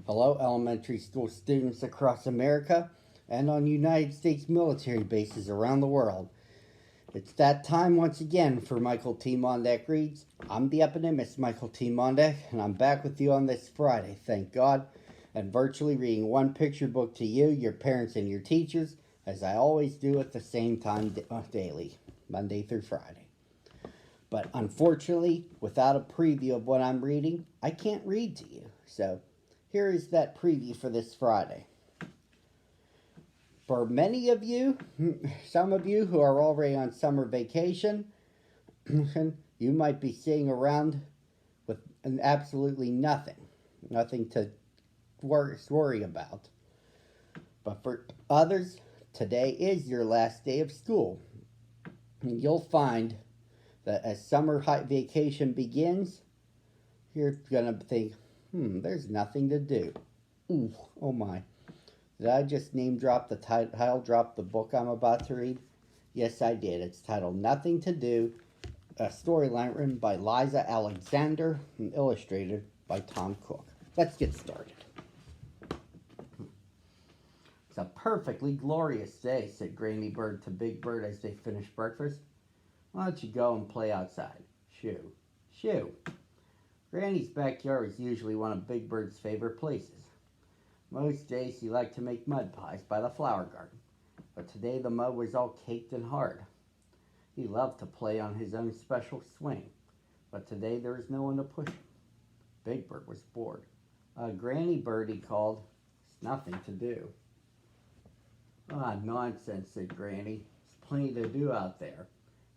Hello, elementary school students across America and on United States military bases around the world. It's that time once again for Michael T. Mondak Reads. I'm the eponymous Michael T. Mondak, and I'm back with you on this Friday, thank God, and virtually reading one picture book to you, your parents, and your teachers, as I always do at the same time daily, Monday through Friday. But unfortunately, without a preview of what I'm reading, I can't read to you. So here is that preview for this Friday. For many of you, some of you who are already on summer vacation, you might be sitting around with absolutely nothing to worry about. But for others, today is your last day of school. And you'll find that as summer vacation begins, you're going to think, there's nothing to do. Ooh, oh my. Did I just name drop the title drop the book I'm about to read? Yes, I did. It's titled Nothing to Do, a storyline written by Liza Alexander and illustrated by Tom Cook. Let's get started. It's a perfectly glorious day, said Granny Bird to Big Bird as they finished breakfast. Why don't you go and play outside? Shoo. Shoo. Granny's backyard is usually one of Big Bird's favorite places. Most days he liked to make mud pies by the flower garden, but today the mud was all caked and hard. He loved to play on his own special swing, but today there was no one to push him. Big Bird was bored. Granny Bird, he called. It's nothing to do. Ah, nonsense, said Granny. There's plenty to do out there.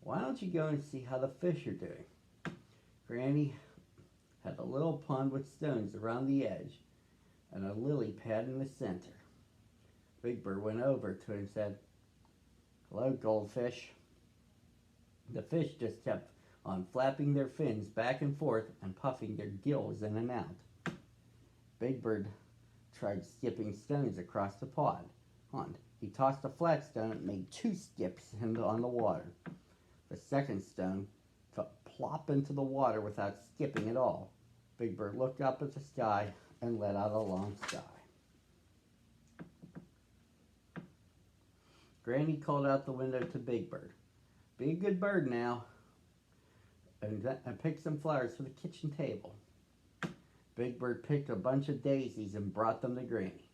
Why don't you go and see how the fish are doing? Granny had a little pond with stones around the edge and a lily pad in the center. Big Bird went over to it and said, "Hello, goldfish." The fish just kept on flapping their fins back and forth and puffing their gills in and out. Big Bird tried skipping stones across the pond. He tossed a flat stone and made 2 skips on the water. The second stone fell plop into the water without skipping at all. Big Bird looked up at the sky and let out a long sigh. Granny called out the window to Big Bird. "Be a good bird now, and pick some flowers for the kitchen table." Big Bird picked a bunch of daisies and brought them to Granny.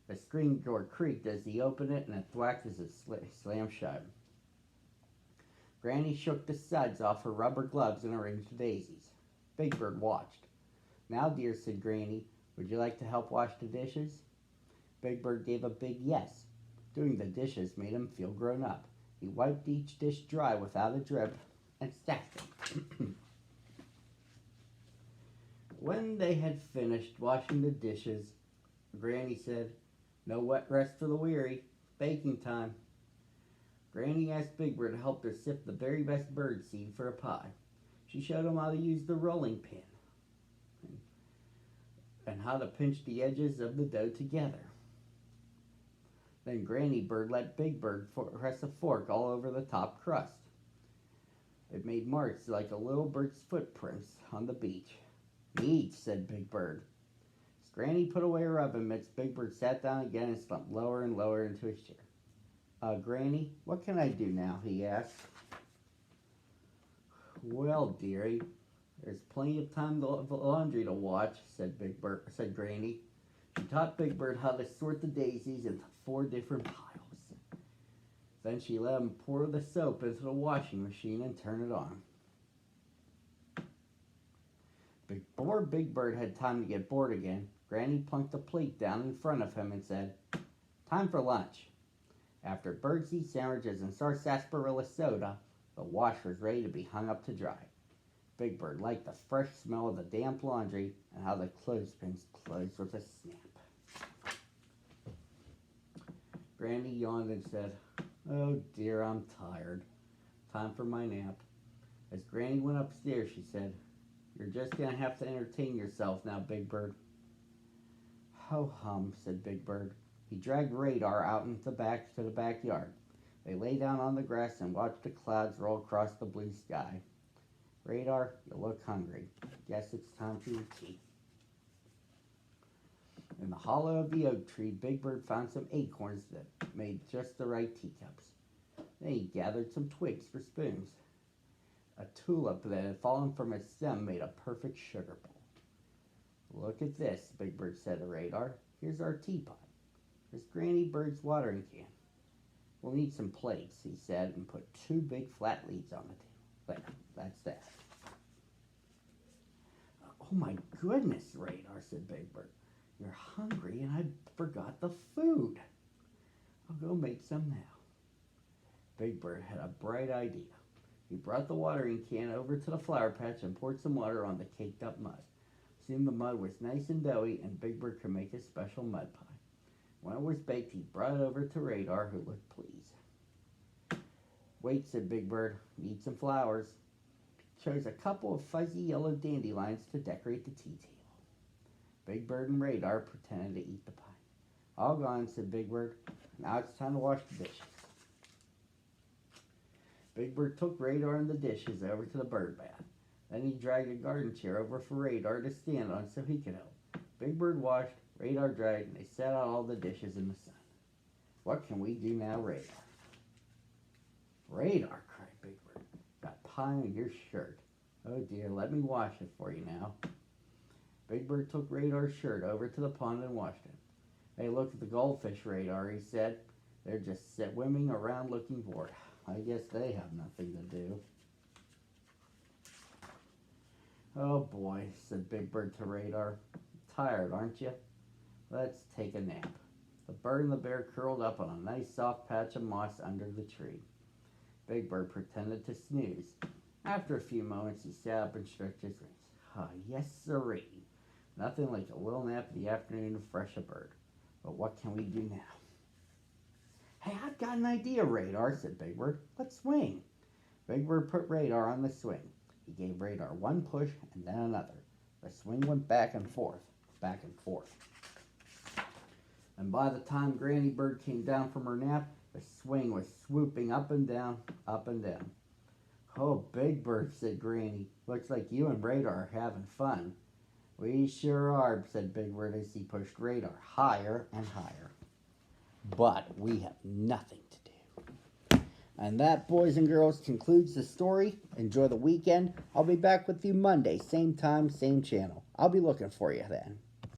The screen door creaked as he opened it, and it thwacked as it slammed shut. Granny shook the suds off her rubber gloves and arranged the daisies. Big Bird watched. "Now, dear," said Granny, "would you like to help wash the dishes?" Big Bird gave a big yes. Doing the dishes made him feel grown up. He wiped each dish dry without a drip and stacked them. When they had finished washing the dishes, Granny said, "No wet rest for the weary. Baking time." Granny asked Big Bird to help her sift the very best bird seed for a pie. She showed him how to use the rolling pin and how to pinch the edges of the dough together. Then Granny Bird let Big Bird press a fork all over the top crust. It made marks like a little bird's footprints on the beach. "Neat," said Big Bird. As Granny put away her oven mitts, Big Bird sat down again and slumped lower and lower into his chair. "Granny, what can I do now?" he asked. "Well, dearie, there's plenty of time of laundry to watch," said Granny. She taught Big Bird how to sort the daisies into 4 different piles. Then she let him pour the soap into the washing machine and turn it on. Before Big Bird had time to get bored again, Granny plunked a plate down in front of him and said, "Time for lunch." After birdseed sandwiches and sarsaparilla soda, the wash was ready to be hung up to dry. Big Bird liked the fresh smell of the damp laundry and how the clothespins closed with a snap. Granny yawned and said, "Oh dear, I'm tired. Time for my nap." As Granny went upstairs, she said, "You're just going to have to entertain yourself now, Big Bird." "Ho hum," said Big Bird. He dragged Radar out into the backyard. They lay down on the grass and watched the clouds roll across the blue sky. "Radar, you look hungry. Guess it's time for your tea." In the hollow of the oak tree, Big Bird found some acorns that made just the right teacups. Then he gathered some twigs for spoons. A tulip that had fallen from its stem made a perfect sugar bowl. Look at this, Big Bird said to Radar. Here's our teapot. Here's Granny Bird's watering can. We'll need some plates, he said, and put 2 big flat leaves on the table. There, that's that. Oh my goodness, Radar, said Big Bird. You're hungry and I forgot the food. I'll go make some now. Big Bird had a bright idea. He brought the watering can over to the flower patch and poured some water on the caked up mud. Soon the mud was nice and doughy and Big Bird could make his special mud pie. When it was baked, he brought it over to Radar, who looked pleased. Wait, said Big Bird, need some flowers. He chose a couple of fuzzy yellow dandelions to decorate the tea table. Big Bird and Radar pretended to eat the pie. All gone, said Big Bird. Now it's time to wash the dishes. Big Bird took Radar and the dishes over to the bird bath. Then he dragged a garden chair over for Radar to stand on so he could help. Big Bird washed, Radar dried, and they set out all the dishes in the sun. What can we do now, Radar? Radar, cried Big Bird. Got pie on your shirt. Oh dear, let me wash it for you now. Big Bird took Radar's shirt over to the pond and washed it. Hey, look at the goldfish, Radar, he said. They're just swimming around looking bored. I guess they have nothing to do. Oh boy, said Big Bird to Radar. Tired, aren't you? Let's take a nap. The bird and the bear curled up on a nice soft patch of moss under the tree. Big Bird pretended to snooze. After a few moments, he sat up and stretched his wings. Ah, yes, sirree. Nothing like a little nap in the afternoon to fresh a bird. But what can we do now? Hey, I've got an idea, Radar, said Big Bird. Let's swing. Big Bird put Radar on the swing. He gave Radar one push and then another. The swing went back and forth, back and forth. And by the time Granny Bird came down from her nap, the swing was swooping up and down, up and down. Oh, Big Bird, said Granny. Looks like you and Radar are having fun. We sure are, said Big Bird as he pushed Radar higher and higher. But we have nothing to do. And that, boys and girls, concludes the story. Enjoy the weekend. I'll be back with you Monday, same time, same channel. I'll be looking for you then.